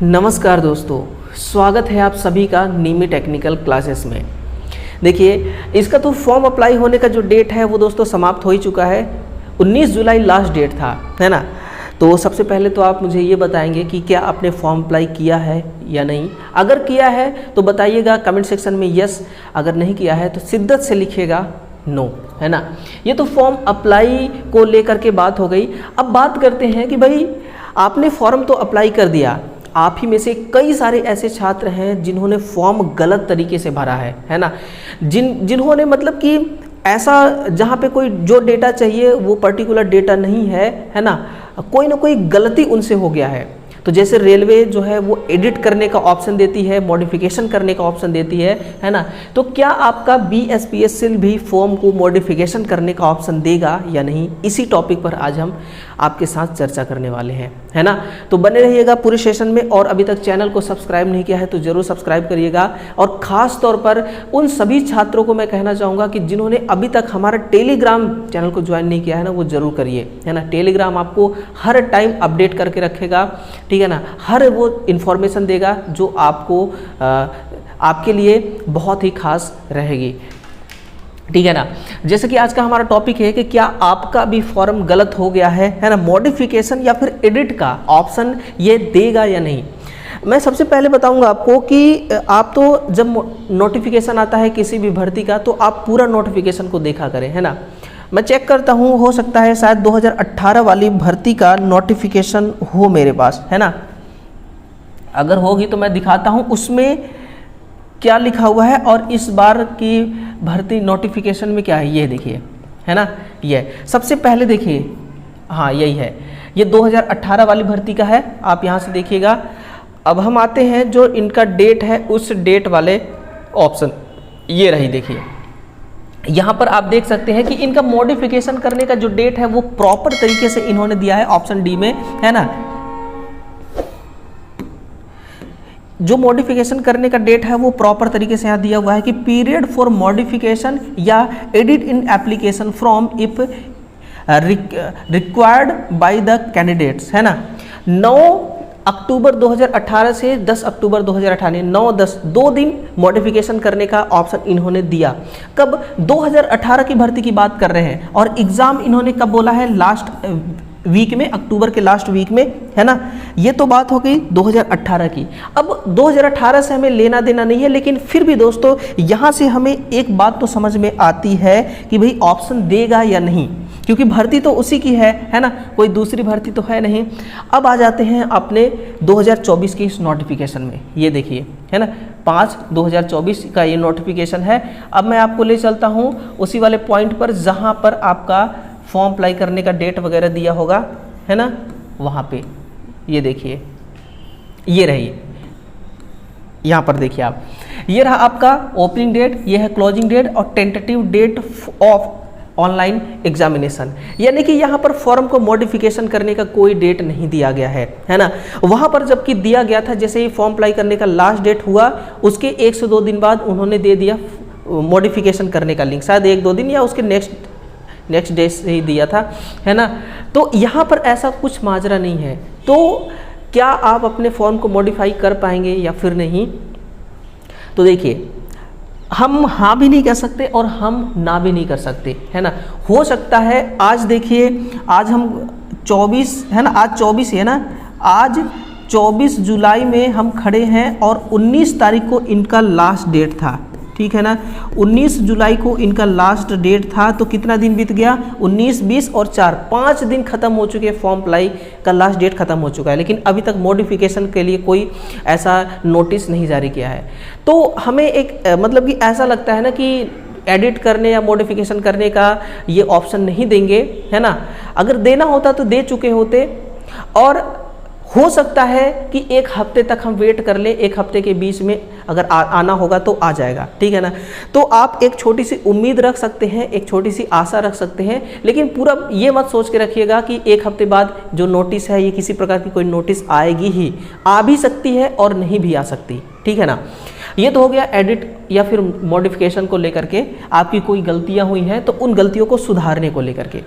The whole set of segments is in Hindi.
नमस्कार दोस्तों, स्वागत है आप सभी का नीमी टेक्निकल क्लासेस में। देखिए, इसका तो फॉर्म अप्लाई होने का जो डेट है वो दोस्तों समाप्त हो ही चुका है। 19 जुलाई लास्ट डेट था, है ना। तो सबसे पहले तो आप मुझे ये बताएंगे कि क्या आपने फॉर्म अप्लाई किया है या नहीं। अगर किया है तो बताइएगा कमेंट सेक्शन में यस, अगर नहीं किया है तो शिद्दत से लिखिएगा नो, है ना। ये तो फॉर्म अप्लाई को लेकर के बात हो गई। अब बात करते हैं कि भाई आपने फॉर्म तो अप्लाई कर दिया, आप ही में से कई सारे ऐसे छात्र हैं जिन्होंने फॉर्म गलत तरीके से भरा है ना। जिन्होंने मतलब कि ऐसा जहाँ पे कोई जो डेटा चाहिए वो पर्टिकुलर डेटा नहीं है ना, कोई ना कोई गलती उनसे हो गया है। तो जैसे रेलवे जो है वो एडिट करने का ऑप्शन देती है, मॉडिफिकेशन करने का ऑप्शन देती है ना। तो क्या आपका BSPSL भी फॉर्म को मॉडिफिकेशन करने का ऑप्शन देगा या नहीं, इसी टॉपिक पर आज हम आपके साथ चर्चा करने वाले हैं, है ना। तो बने रहिएगा पूरे सेशन में। और अभी तक चैनल को सब्सक्राइब नहीं किया है तो जरूर सब्सक्राइब करिएगा। और ख़ास तौर पर उन सभी छात्रों को मैं कहना चाहूँगा कि जिन्होंने अभी तक हमारा टेलीग्राम चैनल को ज्वाइन नहीं किया है ना, वो ज़रूर करिए, है ना। टेलीग्राम आपको हर टाइम अपडेट करके रखेगा, ठीक है ना। हर वो इन्फॉर्मेशन देगा जो आपको आपके लिए बहुत ही खास रहेगी, ठीक है ना। जैसे कि आज का हमारा टॉपिक है कि क्या आपका भी फॉर्म गलत हो गया है ना, मॉडिफिकेशन या फिर एडिट का ऑप्शन ये देगा या नहीं। मैं सबसे पहले बताऊंगा आपको कि आप तो जब नोटिफिकेशन आता है किसी भी भर्ती का तो आप पूरा नोटिफिकेशन को देखा करें, है ना। मैं चेक करता हूँ, हो सकता है शायद 2018 वाली भर्ती का नोटिफिकेशन हो मेरे पास, है ना। अगर होगी तो मैं दिखाता हूँ उसमें क्या लिखा हुआ है और इस बार की भर्ती नोटिफिकेशन में क्या है, ये देखिए, है ना। ये सबसे पहले देखिए, हाँ यही है, ये 2018 वाली भर्ती का है, आप यहाँ से देखिएगा। अब हम आते हैं जो इनका डेट है उस डेट वाले ऑप्शन, ये रही, देखिए यहाँ पर आप देख सकते हैं कि इनका मॉडिफिकेशन करने का जो डेट है वो प्रॉपर तरीके से इन्होंने दिया है ऑप्शन डी में, है ना। जो मॉडिफिकेशन करने का डेट है वो प्रॉपर तरीके से यहाँ दिया हुआ है कि पीरियड फॉर मॉडिफिकेशन या edit in application from if required by the candidates, है ना। 9 अक्टूबर 2018 से 10 अक्टूबर 2018, 9-10 2 दिन मॉडिफिकेशन करने का ऑप्शन इन्होंने दिया। कब? 2018 की भर्ती की बात कर रहे हैं और एग्ज़ाम इन्होंने कब बोला है? लास्ट वीक में, अक्टूबर के लास्ट वीक में, है ना। ये तो बात हो गई 2018 की। अब 2018 से हमें लेना देना नहीं है, लेकिन फिर भी दोस्तों यहाँ से हमें एक बात तो समझ में आती है कि भाई ऑप्शन देगा या नहीं, क्योंकि भर्ती तो उसी की है ना, कोई दूसरी भर्ती तो है नहीं। अब आ जाते हैं अपने 2024 की इस नोटिफिकेशन में, ये देखिए, है ना, 5/2024 का ये नोटिफिकेशन है। अब मैं आपको ले चलता हूँ उसी वाले पॉइंट पर जहाँ पर आपका फॉर्म अप्लाई करने का डेट वगैरह दिया होगा, है ना, वहाँ पे ये देखिए, ये रही, यहाँ पर देखिए आप, ये रहा आपका ओपनिंग डेट, ये है क्लोजिंग डेट और tentative date of online examination. यानी कि यहाँ पर फॉर्म को मॉडिफिकेशन करने का कोई डेट नहीं दिया गया है ना। वहाँ पर जबकि दिया गया था, जैसे ही फॉर्म अप्लाई करने का लास्ट डेट हुआ उसके 1 से 2 दिन बाद उन्होंने दे दिया मॉडिफिकेशन करने का लिंक, शायद 1-2 दिन या उसके नेक्स्ट डे से ही दिया था, है ना। तो यहाँ पर ऐसा कुछ माजरा नहीं है। तो क्या आप अपने फॉर्म को मॉडिफाई कर पाएंगे या फिर नहीं? तो देखिए, हम हाँ भी नहीं कर सकते और हम ना भी नहीं कर सकते, है ना। हो सकता है आज देखिए, आज हम 24, है ना, आज 24 है ना, आज 24 जुलाई में हम खड़े हैं और 19 तारीख को इनका लास्ट डेट था, ठीक है ना। 19 जुलाई को इनका लास्ट डेट था, तो कितना दिन बीत गया? 19, 20 और 4, 5 दिन खत्म हो चुके हैं, फॉर्म अप्लाई का लास्ट डेट खत्म हो चुका है, लेकिन अभी तक मॉडिफिकेशन के लिए कोई ऐसा नोटिस नहीं जारी किया है। तो हमें एक मतलब कि ऐसा लगता है ना कि एडिट करने या मॉडिफिकेशन करने का ये ऑप्शन नहीं देंगे, है ना। अगर देना होता तो दे चुके होते, और हो सकता है कि 1 हफ्ते तक हम वेट कर लें, 1 हफ्ते के बीच में अगर आना होगा तो आ जाएगा, ठीक है ना। तो आप एक छोटी सी उम्मीद रख सकते हैं, एक छोटी सी आशा रख सकते हैं, लेकिन पूरा ये मत सोच के रखिएगा कि 1 हफ्ते बाद जो नोटिस है ये किसी प्रकार की कोई नोटिस आएगी ही, आ भी सकती है और नहीं भी आ सकती, ठीक है ना। ये तो हो गया एडिट या फिर मॉडिफिकेशन को लेकर के, आपकी कोई गलतियां हुई हैं तो उन गलतियों को सुधारने को लेकर के।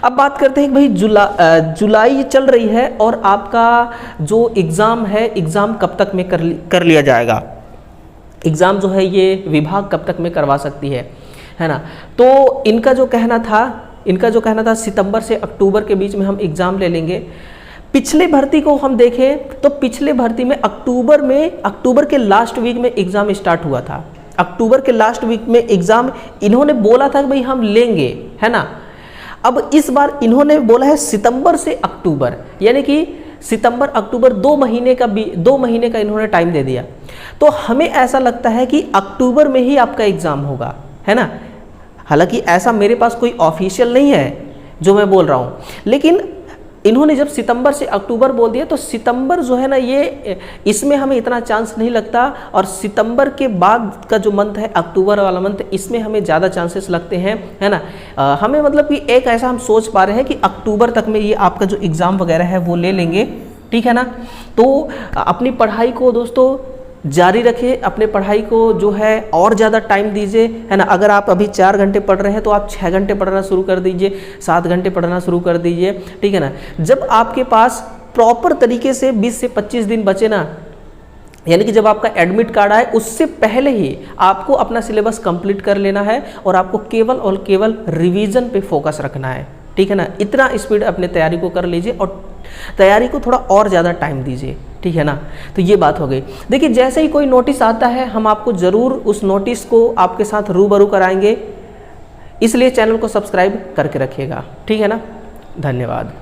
अब बात करते हैं कि भाई जुलाई चल रही है और आपका जो एग्ज़ाम है, एग्ज़ाम कब तक में कर लिया जाएगा, एग्ज़ाम जो है ये विभाग कब तक में करवा सकती है ना। तो इनका जो कहना था सितंबर से अक्टूबर के बीच में हम एग्ज़ाम ले लेंगे। पिछले भर्ती को हम देखें तो पिछले भर्ती में अक्टूबर के लास्ट वीक में एग्ज़ाम स्टार्ट हुआ था। अक्टूबर के लास्ट वीक में एग्ज़ाम इन्होंने बोला था कि भाई हम लेंगे, है ना। अब इस बार इन्होंने बोला है सितंबर से अक्टूबर, यानी कि सितंबर अक्टूबर 2 महीने का इन्होंने टाइम दे दिया। तो हमें ऐसा लगता है कि अक्टूबर में ही आपका एग्ज़ाम होगा, है ना। हालांकि ऐसा मेरे पास कोई ऑफिशियल नहीं है जो मैं बोल रहा हूँ, लेकिन इन्होंने जब सितंबर से अक्टूबर बोल दिया तो सितंबर जो है ना ये इसमें हमें इतना चांस नहीं लगता, और सितंबर के बाद का जो मंथ है अक्टूबर वाला मंथ, इसमें हमें ज़्यादा चांसेस लगते हैं, है ना। हमें मतलब कि एक ऐसा हम सोच पा रहे हैं कि अक्टूबर तक में ये आपका जो एग्ज़ाम वगैरह है वो ले लेंगे, ठीक है ना। तो अपनी पढ़ाई को दोस्तों जारी रखें, अपने पढ़ाई को जो है और ज़्यादा टाइम दीजिए, है ना। अगर आप अभी 4 घंटे पढ़ रहे हैं तो आप 6 घंटे पढ़ना शुरू कर दीजिए, 7 घंटे पढ़ना शुरू कर दीजिए, ठीक है ना। जब आपके पास प्रॉपर तरीके से 20 से 25 दिन बचे ना, यानी कि जब आपका एडमिट कार्ड आए उससे पहले ही आपको अपना सिलेबस कंप्लीट कर लेना है और आपको केवल और केवल रिवीजन पे फोकस रखना है, ठीक है ना। इतना स्पीड अपने तैयारी को कर लीजिए और तैयारी को थोड़ा और ज़्यादा टाइम दीजिए, ठीक है ना। तो ये बात हो गई। देखिए जैसे ही कोई नोटिस आता है हम आपको ज़रूर उस नोटिस को आपके साथ रूबरू कराएंगे, इसलिए चैनल को सब्सक्राइब करके रखिएगा, ठीक है ना। धन्यवाद।